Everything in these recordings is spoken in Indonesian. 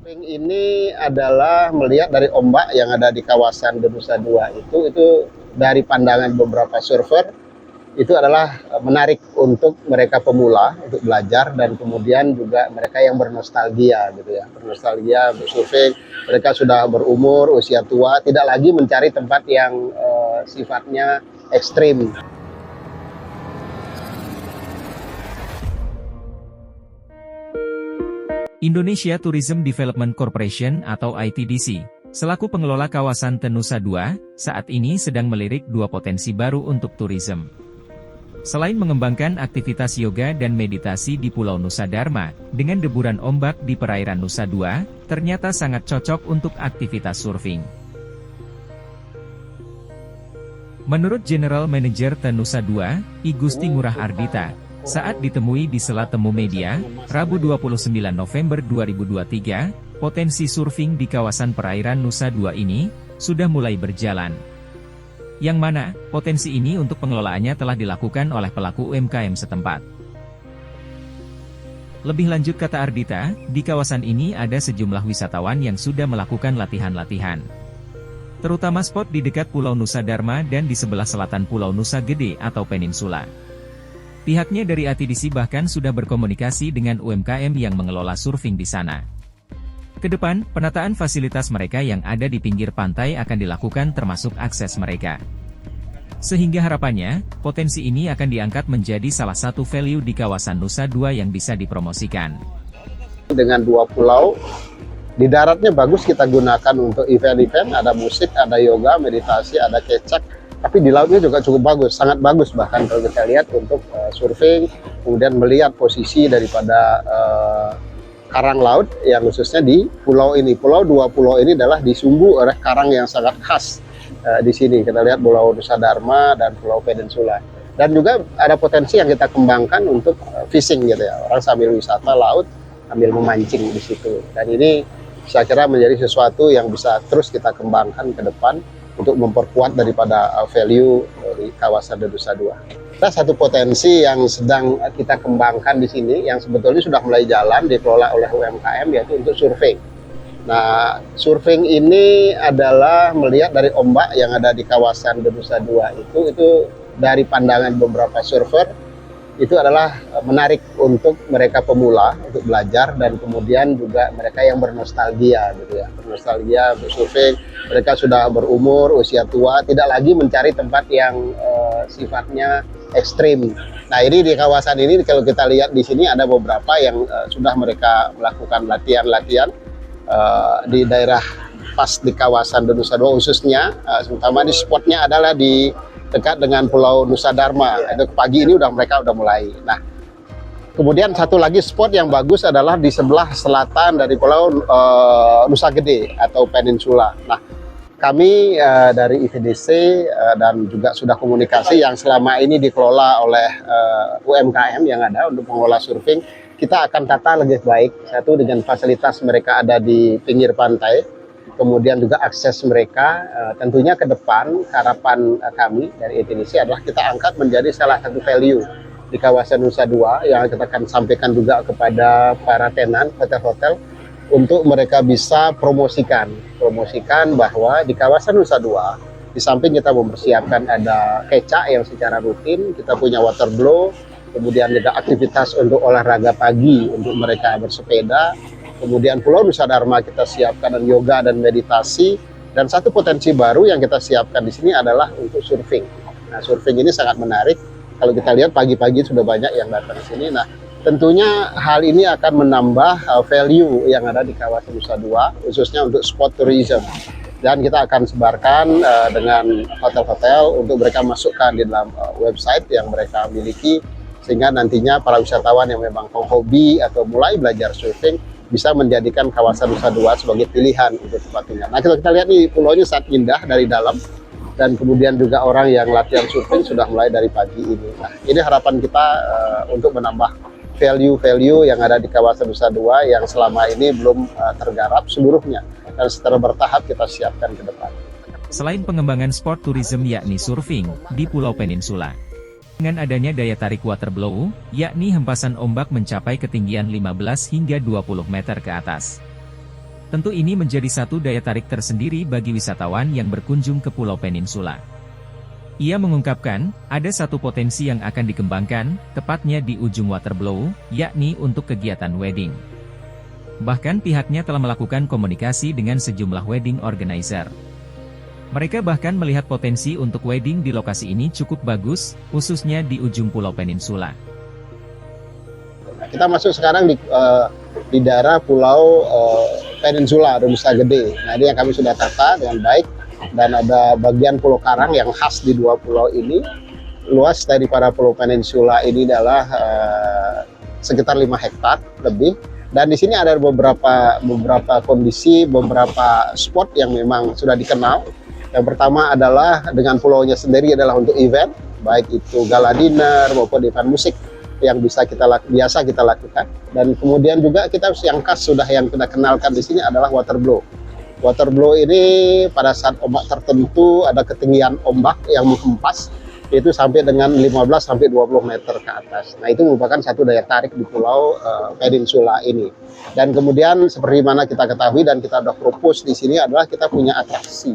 Surfing ini adalah melihat dari ombak yang ada di kawasan Denusa II itu dari pandangan beberapa surfer itu adalah menarik untuk mereka pemula untuk belajar dan kemudian juga mereka yang bernostalgia gitu ya, bernostalgia bersurfing. Mereka sudah berumur, usia tua, tidak lagi mencari tempat yang sifatnya ekstrim. Indonesia Tourism Development Corporation atau ITDC, selaku pengelola kawasan Tenusa II, saat ini sedang melirik dua potensi baru untuk turisme. Selain mengembangkan aktivitas yoga dan meditasi di Pulau Nusa Dharma, dengan deburan ombak di perairan Nusa II, ternyata sangat cocok untuk aktivitas surfing. Menurut General Manager Tenusa II, I Gusti Ngurah Ardita, saat ditemui di Sela Temu Media, Rabu 29 November 2023, potensi surfing di kawasan perairan Nusa II ini sudah mulai berjalan. Yang mana, potensi ini untuk pengelolaannya telah dilakukan oleh pelaku UMKM setempat. Lebih lanjut kata Ardita, di kawasan ini ada sejumlah wisatawan yang sudah melakukan latihan-latihan. Terutama spot di dekat Pulau Nusa Dharma dan di sebelah selatan Pulau Nusa Gede atau Peninsula. Pihaknya dari ITDC bahkan sudah berkomunikasi dengan UMKM yang mengelola surfing di sana. Kedepan, penataan fasilitas mereka yang ada di pinggir pantai akan dilakukan termasuk akses mereka. Sehingga harapannya, potensi ini akan diangkat menjadi salah satu value di kawasan Nusa II yang bisa dipromosikan. Dengan dua pulau, di daratnya bagus kita gunakan untuk event-event, ada musik, ada yoga, meditasi, ada kecak. Tapi di lautnya juga cukup bagus, sangat bagus bahkan kalau kita lihat untuk surfing, kemudian melihat posisi daripada karang laut yang khususnya di pulau ini. Dua pulau ini adalah disumbu oleh karang yang sangat khas di sini. Kita lihat Pulau Nusa Dharma dan Pulau Peninsula. Dan juga ada potensi yang kita kembangkan untuk fishing gitu ya, orang sambil wisata laut, sambil memancing di situ. Dan ini saya kira menjadi sesuatu yang bisa terus kita kembangkan ke depan untuk memperkuat daripada value di kawasan Nusa II. Ada satu potensi yang sedang kita kembangkan di sini, yang sebetulnya sudah mulai jalan, dikelola oleh UMKM, yaitu untuk surfing. Nah, surfing ini adalah melihat dari ombak yang ada di kawasan Nusa II itu dari pandangan beberapa surfer, itu adalah menarik untuk mereka pemula untuk belajar dan kemudian juga mereka yang bernostalgia gitu ya, bernostalgia bersurfing. Mereka sudah berumur, usia tua, tidak lagi mencari tempat yang sifatnya ekstrim. Nah, ini di kawasan ini kalau kita lihat di sini ada beberapa yang sudah mereka melakukan latihan-latihan di daerah pas di kawasan Nusa II khususnya, terutama di spotnya adalah di dekat dengan Pulau Nusa Dharma. Itu pagi ini mereka udah mulai. Nah, kemudian satu lagi spot yang bagus adalah di sebelah selatan dari Pulau Nusa Gede atau Peninsula. Nah, kami dari ITDC dan juga sudah komunikasi yang selama ini dikelola oleh UMKM yang ada untuk mengelola surfing. Kita akan tata lebih baik, satu dengan fasilitas mereka ada di pinggir pantai, kemudian juga akses mereka. Tentunya ke depan harapan kami dari ITDC adalah kita angkat menjadi salah satu value di kawasan Nusa II yang kita akan sampaikan juga kepada para tenan hotel-hotel untuk mereka bisa promosikan bahwa di kawasan Nusa II di samping kita mempersiapkan ada kecak yang secara rutin, kita punya water blow, kemudian juga aktivitas untuk olahraga pagi untuk mereka bersepeda. Kemudian Pulau Nusa Dharma kita siapkan dan yoga dan meditasi, dan satu potensi baru yang kita siapkan di sini adalah untuk surfing. Nah, surfing ini sangat menarik. Kalau kita lihat pagi-pagi sudah banyak yang datang ke sini. Nah, tentunya hal ini akan menambah value yang ada di kawasan Nusa II, khususnya untuk sport tourism. Dan kita akan sebarkan dengan hotel-hotel untuk mereka masukkan di dalam website yang mereka miliki, sehingga nantinya para wisatawan yang memang hobi atau mulai belajar surfing bisa menjadikan kawasan Nusa II sebagai pilihan untuk tempat tinggal. Nah, kalau kita lihat nih pulaunya sangat indah dari dalam, dan kemudian juga orang yang latihan surfing sudah mulai dari pagi ini. Nah, ini harapan kita untuk menambah value-value yang ada di kawasan Nusa II yang selama ini belum tergarap seluruhnya, dan secara bertahap kita siapkan ke depan. Selain pengembangan sport tourism yakni surfing di Pulau Peninsula, dengan adanya daya tarik water blow, yakni hempasan ombak mencapai ketinggian 15 hingga 20 meter ke atas. Tentu ini menjadi satu daya tarik tersendiri bagi wisatawan yang berkunjung ke Pulau Peninsula. Ia mengungkapkan, ada satu potensi yang akan dikembangkan, tepatnya di ujung Waterblow, yakni untuk kegiatan wedding. Bahkan pihaknya telah melakukan komunikasi dengan sejumlah wedding organizer. Mereka bahkan melihat potensi untuk wedding di lokasi ini cukup bagus, khususnya di ujung Pulau Peninsula. Kita masuk sekarang di daerah Pulau Peninsula, Nusa Gede. Nah, ini yang kami sudah tata dengan baik, dan ada bagian Pulau Karang yang khas di dua pulau ini. Luas daripada Pulau Peninsula ini adalah sekitar 5 hektar lebih. Dan di sini ada beberapa kondisi, beberapa spot yang memang sudah dikenal. Yang pertama adalah dengan pulaunya sendiri adalah untuk event, baik itu gala dinner maupun event musik yang biasa kita lakukan. Dan kemudian juga kita yang khas sudah yang kita kenalkan di sini adalah waterblow. Waterblow ini pada saat ombak tertentu ada ketinggian ombak yang menghempas itu sampai dengan 15-20 meter ke atas. Nah, itu merupakan satu daya tarik di Pulau Peninsula ini. Dan kemudian seperti mana kita ketahui dan kita sudah propose di sini adalah kita punya atraksi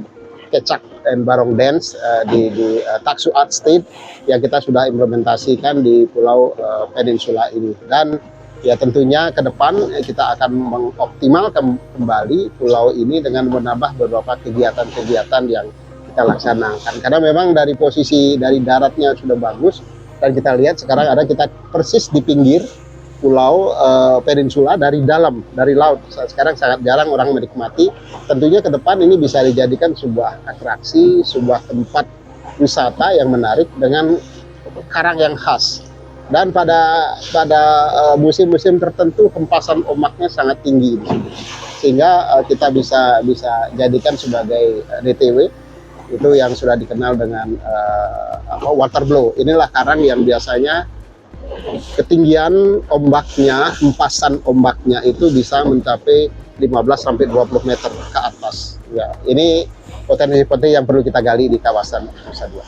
kecak dan barong dance di Taksu Art State yang kita sudah implementasikan di Pulau Peninsula ini. Dan ya tentunya ke depan kita akan mengoptimalkan kembali pulau ini dengan menambah beberapa kegiatan-kegiatan yang kita laksanakan. Karena memang dari posisi dari daratnya sudah bagus, dan kita lihat sekarang kita persis di pinggir Pulau Peninsula dari dalam, dari laut. Sekarang sangat jarang orang menikmati. Tentunya ke depan ini bisa dijadikan sebuah atraksi, sebuah tempat wisata yang menarik dengan karang yang khas. Dan pada musim-musim tertentu hempasan ombaknya sangat tinggi di sini. Sehingga kita bisa jadikan sebagai DTW itu yang sudah dikenal dengan waterblow. Inilah karang yang biasanya ketinggian ombaknya, hempasan ombaknya itu bisa mencapai 15-20 meter ke atas. Ya, ini potensi-potensi yang perlu kita gali di kawasan Nusa Dua.